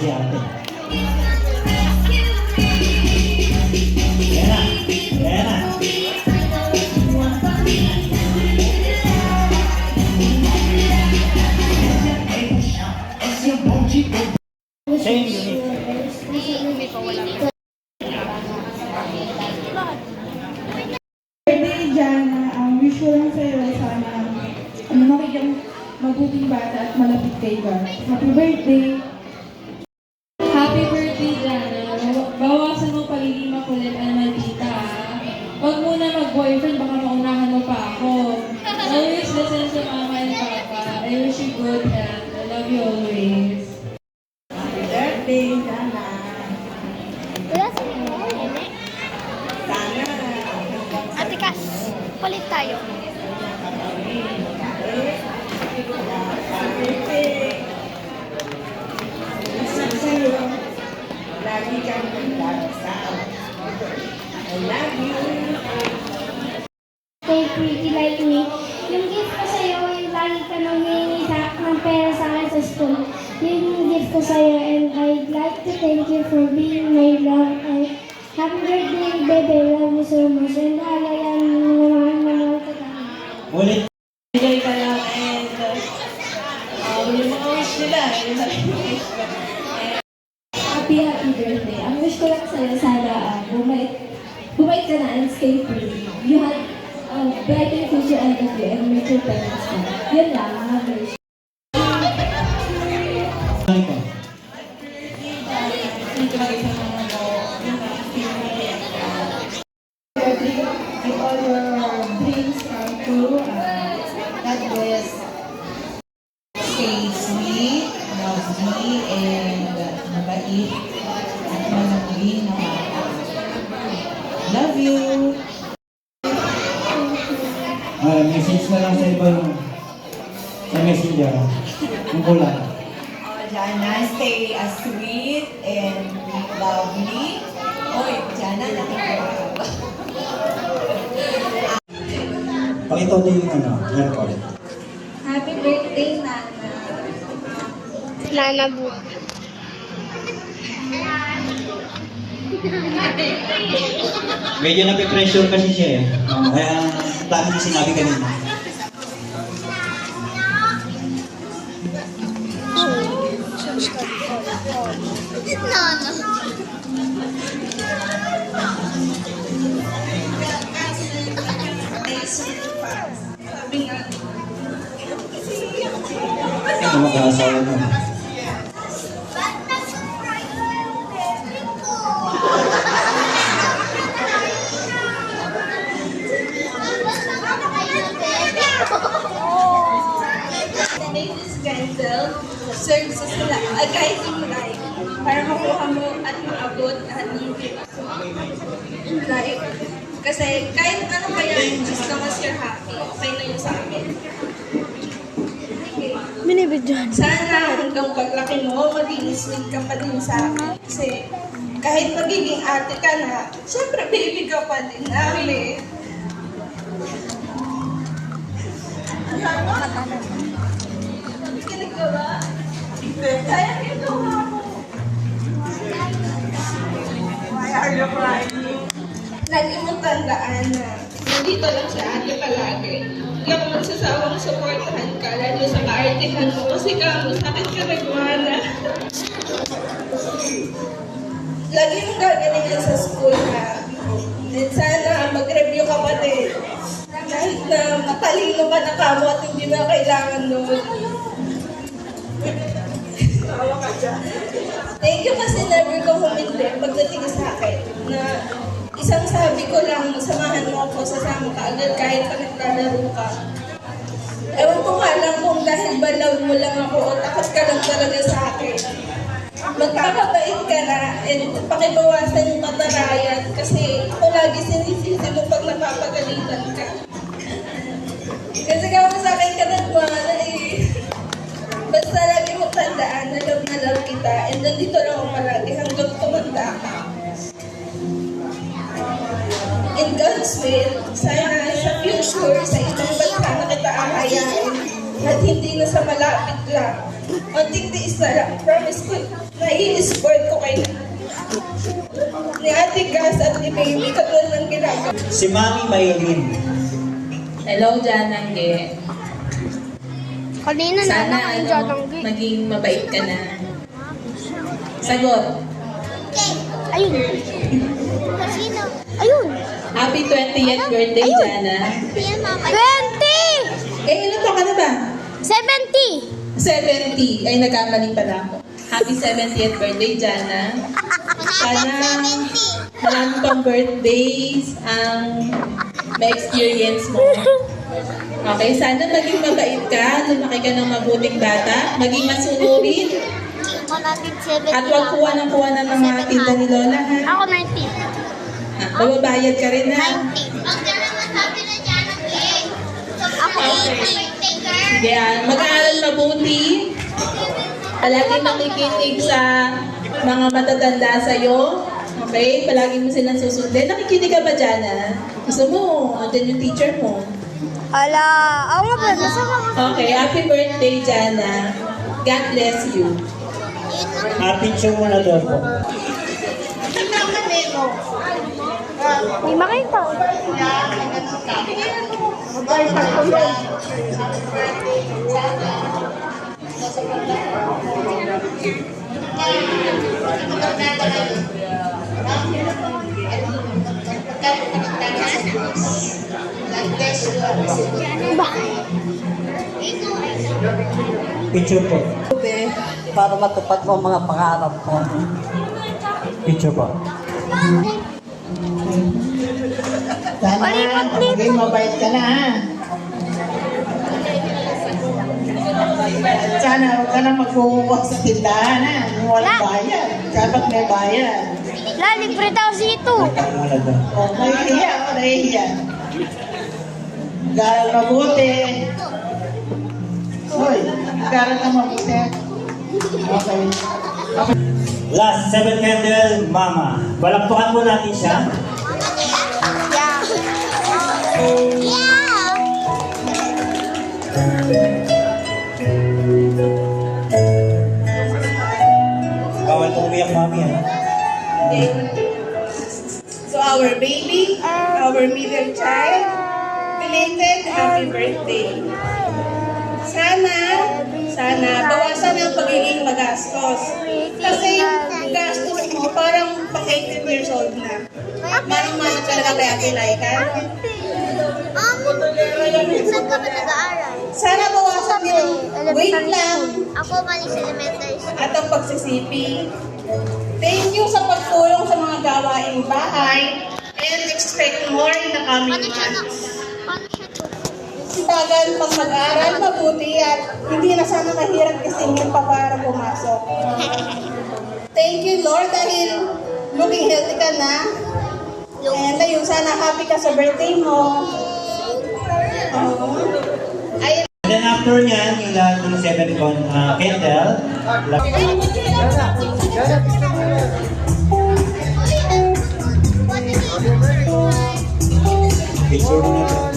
si ate. Yan na. Yan na. Same unit. Birthday, Jana. Wish ko lang sa'yo, sana makikang mabuting bata at malapit kay God. Happy birthday! Happy birthday, Jana. Bawasan mo pagiging makulit at maldita. Huwag muna mag-boyfriend, baka maunahan mo pa ako. Always listen to Mama and Papa. I wish you good health. I love you always. Happy birthday, Jana! Ate Kas, palit tayo. Lagi kang magdasal. I love you. Stay pretty like me. Yung gift ko sa'yo, yung lagi ka nang hihingi ng pera sa akin sa school. Yun yung gift ko sa'yo, and I'd like to thank you for being my love. And happy birthday, baby. Love you so much. And alayan mo naman kita. Ulit. Enjoy ka lang and yung mga wish nila. Happy birthday. Ang wish ko lang sa'yo, sana bumait ka na and stay free. You had a brighter future ahead of you and make your parents proud. Yun lang, mga wish. Ano ka? If all your dreams come true, God bless. Stay sweet, love me, and mabait at malambing na bata. Love you! Message na lang sa iba yung sa messenger. Yung kulang. Jana, stay sweet and lovely. Oy, Jana, nakikita. Pakita din yung haircut. Happy birthday, Nana. Nana bu. Medyo nape-pressure kasi siya eh. Kaya dami yung sinabi kanina. Nana. Ano mag-aasawa mo? The latest candle serves as a guiding light para makuha mo at maabot at yung life. Kasi kahit ano pa yan, as long as you're happy, okay na yun sa akin. Binibidyan. Sana hanggang paglaki mo, maging sweet ka pa din sa akin. Kasi kahit magiging ate ka na, syempre baby ka pa din namin. Kinig ka ba? Kaya ginagawa mo. Why are you crying? Lagi mong tandaan na nandito lang si ate palagi. Hindi ako magsasawang supportahan ka, lalo sa kaartihan mo kasi kamo sakit ka nagmana. Lagi mong gagalingan sa school ha. And sana mag-review ka pa din. Kahit na matalino ka na kamo at hindi na kailangan nun. Thank you kasi never ko humindi pagdating sa akin na isang sabi ko lang, samahan mo ako, sasama ka agad kahit pa naglalaro ka. Ewan ko nga lang kung dahil balaw mo lang ako o takot ka lang talaga sa akin. Magpapabait ka na and pakibawasan yung katarayan kasi ako lagi sinisisi mo pag napapagalitan ka. Kasi kamo sa akin ka nagmana eh. Basta lagi mo tandaan na love kita and nandito lang ako palagi hanggang tumanda ka. In God's will, sana sa future, sa ibang bansa na kita aayain at hindi na sa malapit lang. Konting tiis na lang, promise ko. Nai-sport ko kay ni Ate Gas at ni Baby katulad ng ginagawa. Si Mami Maylin. Hello, Janangge. Kanina Sana maging mabait ka na. Sagot. Ayun. Sino? Ayun. Happy 20th birthday, Jana. 20! Ilan taon ka na ba? 70! 70. Ay, nagkamali pala ako. Happy 70th birthday, Jana. Sana marami pang birthdays ang ma-experience mo. Okay, sana maging mabait ka, lumaki ka ng mabuting bata, maging masunurin, at huwag kuha ng mga tinda ni Lola, ha? Ako 90. Mababayad ka rin, ha? 90. Ako 80. Sige, mag-aaral mabuti. Palagi makikinig sa mga matatanda sa'yo. Okay? Palagi mo silang susundin. Nakikinig ka ba dyan, ha? Gusto mo, andyan yung teacher mo. Ala, ako nga ba? Nasa ka? Okay, happy birthday, Jana. God bless you. Picture mo na doon po. May makita. Picture po. Para matupad mo ang mga pangarap mo. Picture po. Sana, maging mabait ka na, ha? Sana, huwag ka na magkukuha sa tindahan, ha? Yung walang bayad. Dapat may bayad. La, libre daw dito. Picture mo na doon. O, nahihiya o nahihiya. Garal mabuti. Hoy, garal ka mabuti. Okay. Last 7 candle, Mama. Balaktukan mo natin siya. Bawal kong umiyak, Mami, ha? Okay. So our baby, our middle child, belated happy birthday. Sana, bawasan ang pagiging magastos. Kasi yung gastos mo parang pang 18 years old na. Manang-manang talaga kay Ate Laika. Saan ka ba nag-aaral? Sana bawasan din ang wait lang Ako maling sa elementary school. at ang pagsisiping. Thank you sa pagtulong sa mga gawaing bahay and expect more in the coming months. Sipagan pang mag-aral mabuti at hindi na sana mahirap isingin pa para pumasok. Thank you, Lord, dahil looking healthy ka na. And ayun, sana happy ka sa birthday mo. Ayun. Then after niyan, yung lahat ng 7 candle, picture mo na doon.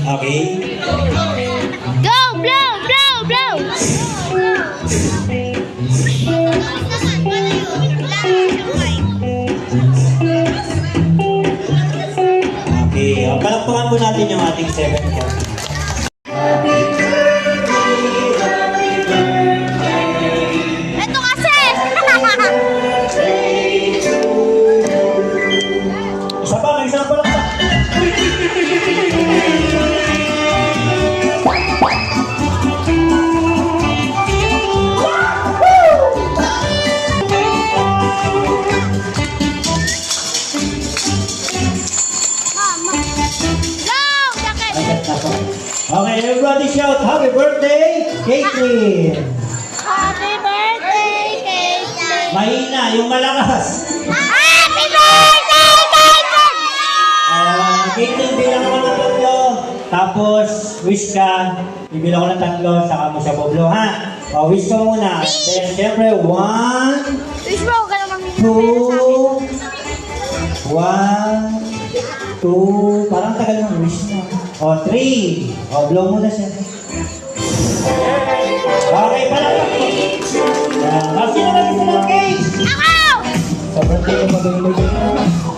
Okay. Go, blow, blow, blow! Okay. Palakpakan po natin yung ating 7 candle. Ito kasi! Isa pa, may isang palakpak. Go! Jacket! Okay, everybody shout, happy birthday, Caitlin! Happy birthday, Caitlin! Mahina, yung malakas. Happy birthday, Caitlin! Caitlin, bilang ko ng 3. Tapos, wish ka. Bibilang ko ng 3, saka mo siya bublo, ha? O, wish ka muna. Then, syempre, 1, Wish mo, huwag ka na mamili 2, 1, 2. Parang tagal ng wish mo. O, 3. O, blow muna siya. Okay, palakpak po. Yan. Sino ba gusto ng cake? Sobrang tingin mo ba yung